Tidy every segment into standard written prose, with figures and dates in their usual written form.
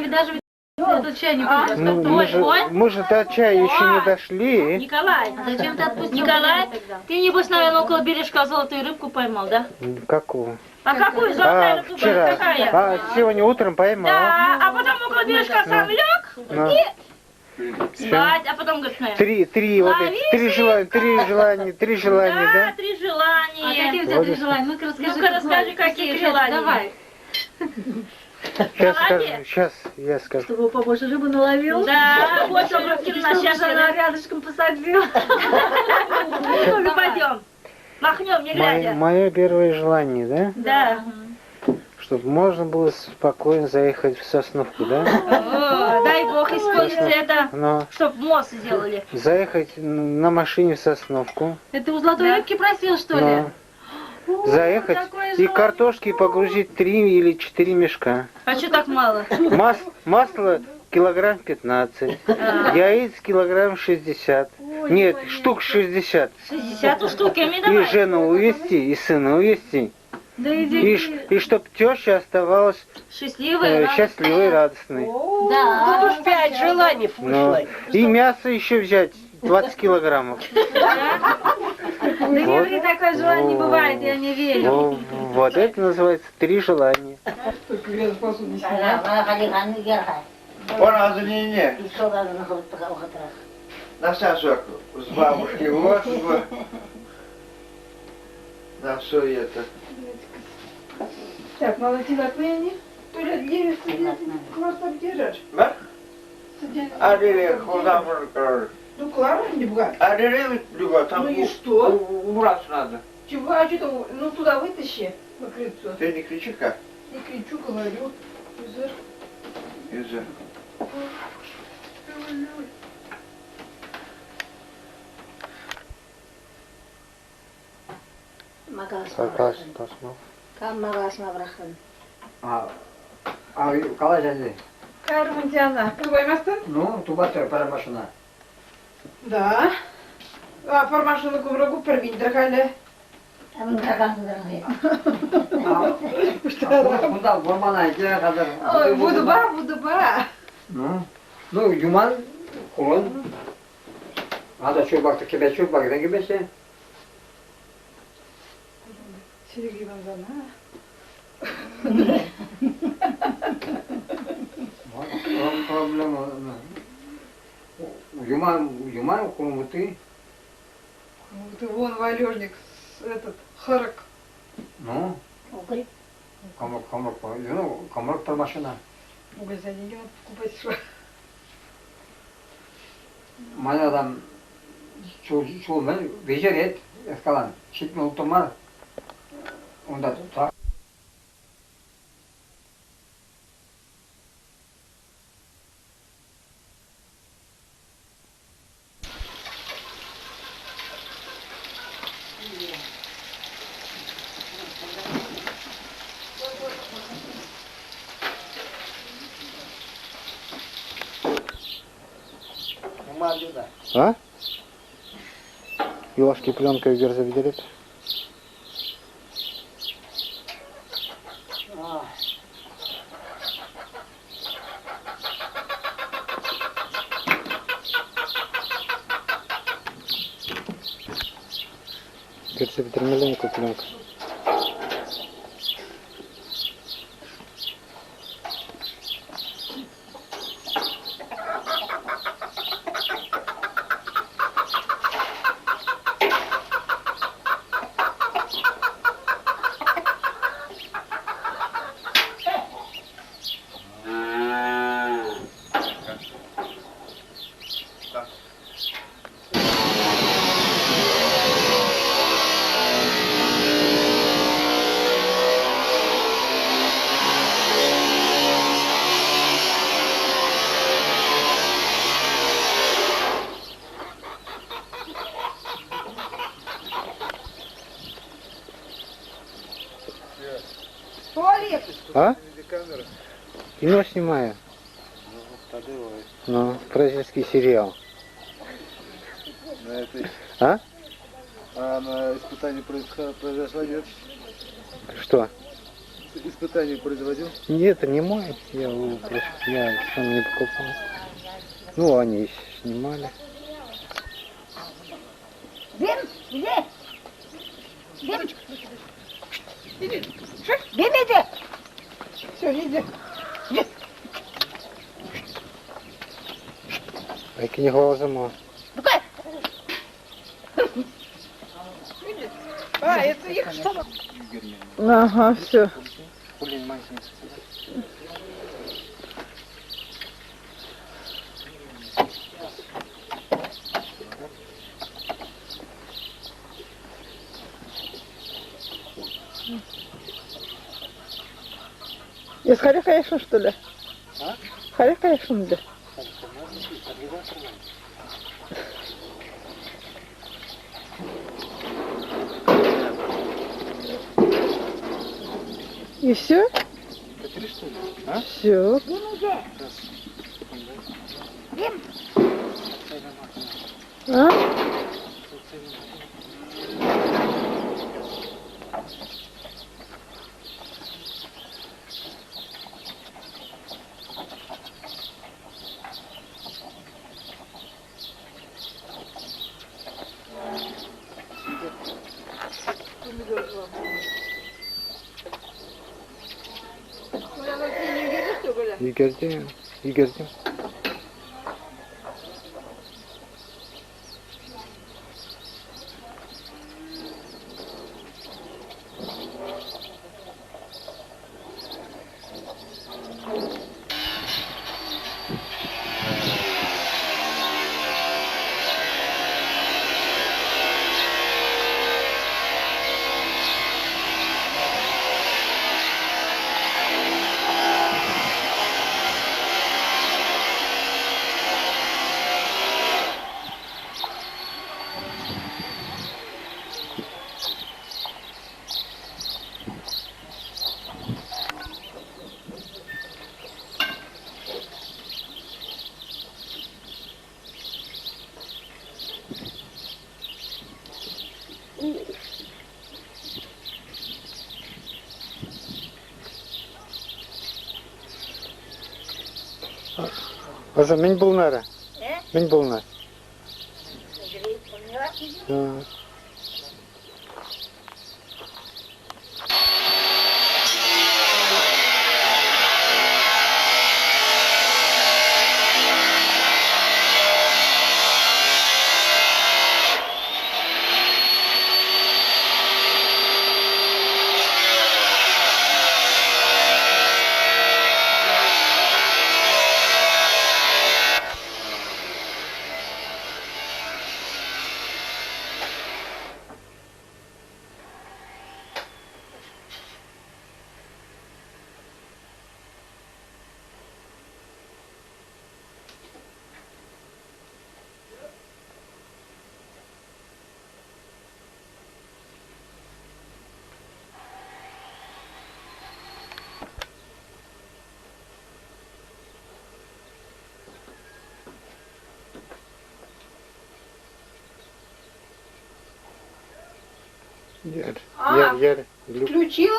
даже этот чай не пьет. Мы же до чая еще не дошли. Николай, зачем ты отпустил? Николай, ты небось, наверное, около бережка золотую рыбку поймал, да? Какую? А какую золотая рыбку? Вчера. Какая? Сегодня утром поймал. Да, а потом около бережка сам лег и спать, а потом говорит, наверное. Три желания, три желания, да? Да, 3 желания. А какие у тебя 3 желания? Ну-ка расскажи, какие желания. Давай. Сейчас скажу, сейчас я скажу. Чтобы его побольше рыбы наловил. Да, вот он рыбки на Сейчас она рядышком посадил. Ну, пойдем. Махнем, не глядя. Мое первое желание, да? Да. Чтобы можно было спокойно заехать в Сосновку, да? О, дай бог исполнится это, Но чтоб мост сделали. заехать на машине в Сосновку. Это у золотой рыбки просил, что ли? Заехать и картошки погрузить 3 или 4 мешка. А что так мало? Масло килограмм 15, яиц килограмм 60. Нет, штук 60. 60 штуками И давай. жену увезти, и сына увезти. Да иди. И чтоб теща оставалась Счастливая. счастливой и радостной. Да. Тут уж 5 желаний вышло. И мясо еще взять 20 килограммов. Да не ври, такое желание не бывает, я не верю. Вот это называется 3 желания. Он не. На сосок с бабушки, вот. На все это. Так, Валентина, они тоже денег класс там держишь. Да? Арили, куда можно? Ну, Клара не богат. Арили, люба, там Ну и что? убраться надо. Чего, а что, ну туда вытащи на крыльцо. Ты не кричи как? Не кричу, говорю. Юзер. Из-за. Согласен, посмотрим. Там магаз маврахын. Қалай және? Кармантиана. Қоймастын? Ну, тубатыр пара машина. Да. А формашыны көбірі бірбейіндір қалі. Бұнда бұрман әйте қазір. Ой, буду ба. Ну, юман, құлын. Ада чөбақты кебе чөбақтан кебесе. Сергей Ивановна. Проблема. Юман құлын бұты. Вон валежник, этот, харак. Ну, комрок пара машина. Ой, за деньги надо покупать что? Мана адам сол мен вежер ет ескалан. Шитме ұлтымар. Онда тұта. А? Юлашки пленкой вверх заведет. Перцепетрамеленко пленка. А? Кино снимаю. Ну, бразильский сериал. А? А на испытании произошло нет? Что? испытание производил? Нет, это не мой. Я сам не покупал. Ну, они снимали. Бим, иди. Бим. Бим, иди. Все, иди. Айки не глазома. Букай. А, это их что? Ага, все. Из Харихаешин, что ли? А? Харихаешин, да? И все? Это 3 что ли? А? Все. Бим, иди. Бим. А? Егерден. Оза, мен болнары. Мен болнар.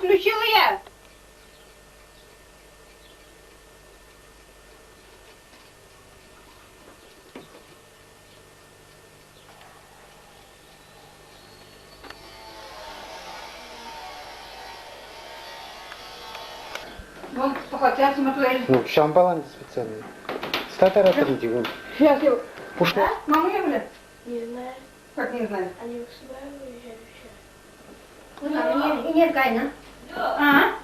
Включила я. Вон, сейчас смотрели. Ну, шамбалан специальный. Статара тридигун. Сейчас я... Пушка. Маму я, блядь? Не знаю. Как не знаю? Они в собрали уезжали И нет, Кайна. А?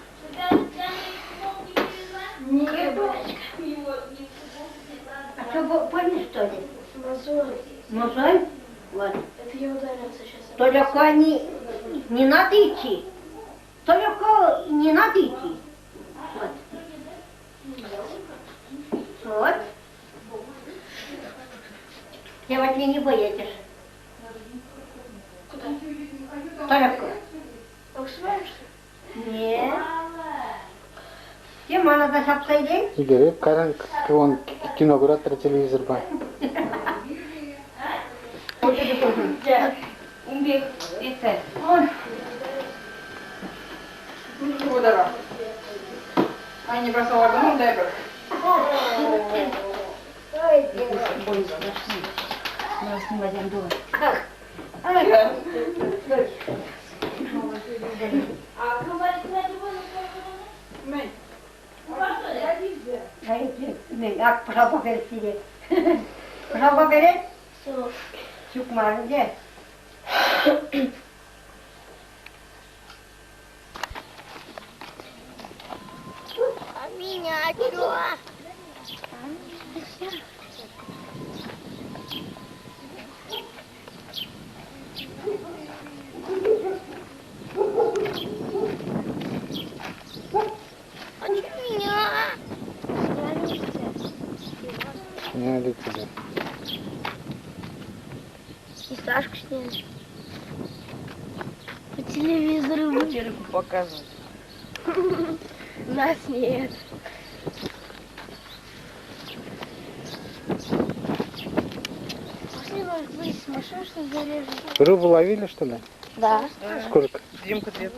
Нету. А что, помнишь, что ли? Мозоль. Мозоль? Вот. Это я ударился сейчас. Только не надо идти. Только не надо идти. Вот. Вот. Девать мне не боитесь. Куда? Только. Оксваешься? Нет. Кем она за шапсайден? Игорь, каран он киногуратор телевизор ба. Умбек. Это. Ой. Ну, чего дара? Аня бросала гамон, дай брат. Pıraba veresiyle. Pıraba verin. Çıkmayın gel. Сняли тебя. И Сашку сняли. По телевизору. По телеку показывают. Нас нет. Пошли, может, выйти с машины, что зарежем. Рыбу ловили, что ли? Да. Сколько? Димка, две.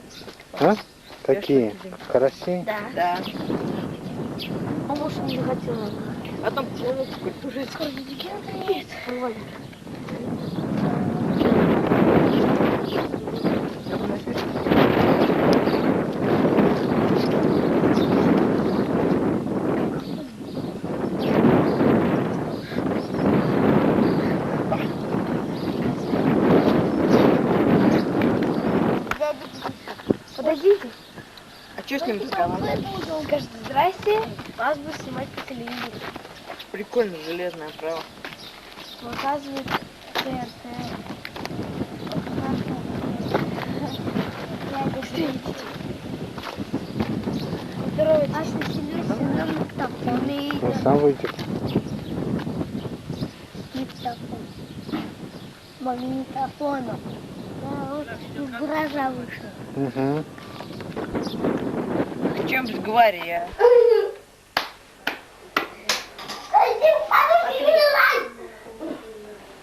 А? Какие? Караси? Да. Да. А может, не захотела. А там человек какой-то уже. Скоро нет. Вот. Подождите. А что с ним разговаривать? Он скажет, здрасте, вас буду снимать по телевизору. Прикольно, железная право. Показывает ТРТ. Надо встретить. Здорово, а на магнитофоне. Он сам выйдет. Магнитофоном. Да, вот из гаража вышел. Угу. О чем разговариваю?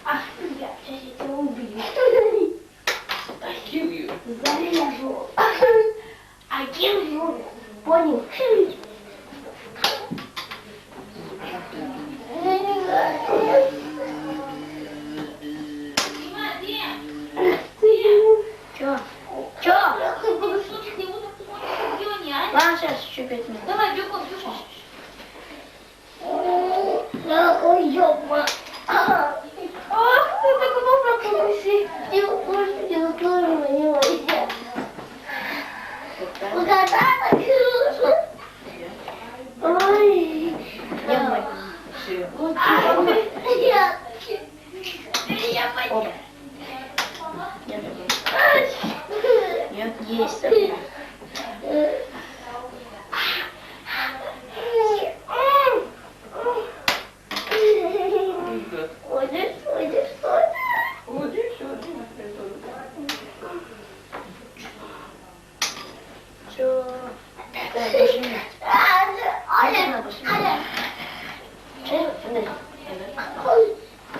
Ах, я сейчас тебя убью. Килью. Зарежу. А кем же? Понял? Чё? Чё? Ладно, сейчас еще 5 минут. Давай, бегом, бежишь. Ой, ёпма. Ах, ты так много пропустил. Ты можешь не закрыть меня. Угадала, Кирюша? Ой. Я понял. Нет, есть.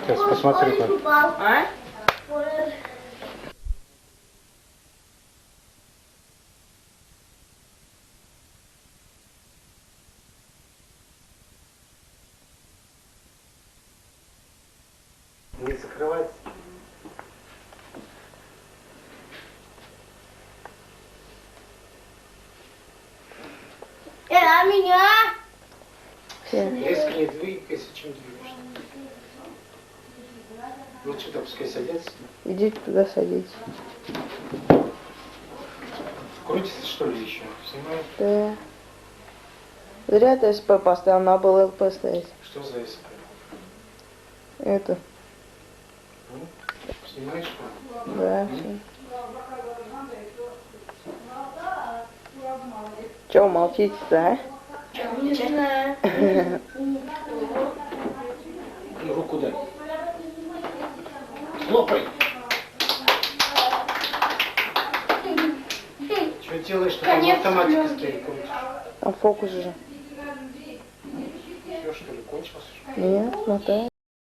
Сейчас посмотри там. А? Не закрывать. А меня? Резко не двигайся, чем двигаешься. Вот сюда пускай садятся. Идите туда садитесь. Крутится что ли еще? Снимает? Да. Зря ты СП поставил, надо было ЛП ставить. Что за СП? Это. Снимаешь? Что? Да, все. Че молчите-то, а? Не знаю. Руку дай. Хлопай. Что делаешь? Что там автоматика стоит, крутишь? А фокус же. Все, что ли, кончился? Нет, мотаю.